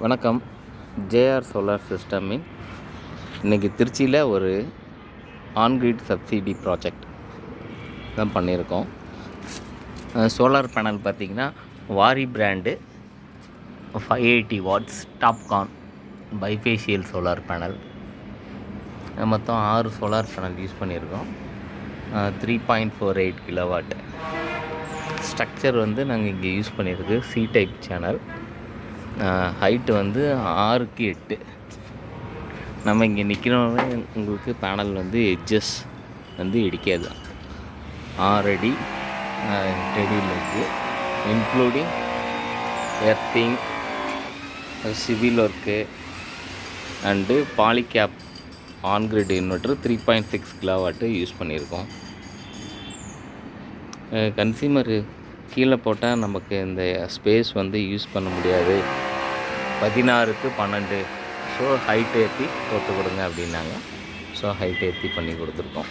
வணக்கம். JR solar சிஸ்டமின் இன்றைக்கி திருச்சியில் ஒரு ஆன்கிரிட் சப்சிடி ப்ராஜெக்ட் தான் பண்ணியிருக்கோம். சோலார் பேனல் பார்த்திங்கன்னா Waaree brand 580 watts topcon bifacial solar panel. மொத்தம் 6 சோலார் பேனல் யூஸ் பண்ணியிருக்கோம். 3.48 கிலோவாட் ஸ்ட்ரக்சர் நாங்கள் இங்கே யூஸ் பண்ணியிருக்கு சி டைப் சேனல். ஹைட்டு 6க்கு 8. நம்ம இங்கே நிற்கிறோமே உங்களுக்கு பேனல் எட்ஜஸ் இடிக்காது. 6 அடி டெடியில் இருக்குது. Including earthing, civil work and Polycab on-grid inverter 3.6 kilowatt use பண்ணியிருக்கோம். கன்சியூமரு கீழே போட்டால் நமக்கு இந்த ஸ்பேஸ் யூஸ் பண்ண முடியாது, 16க்கு 12, ஸோ ஹைட் ஏற்றி போட்டு கொடுங்க அப்படின்னாங்க. ஸோ ஹைட் ஏற்றி பண்ணி கொடுத்துருக்கோம்.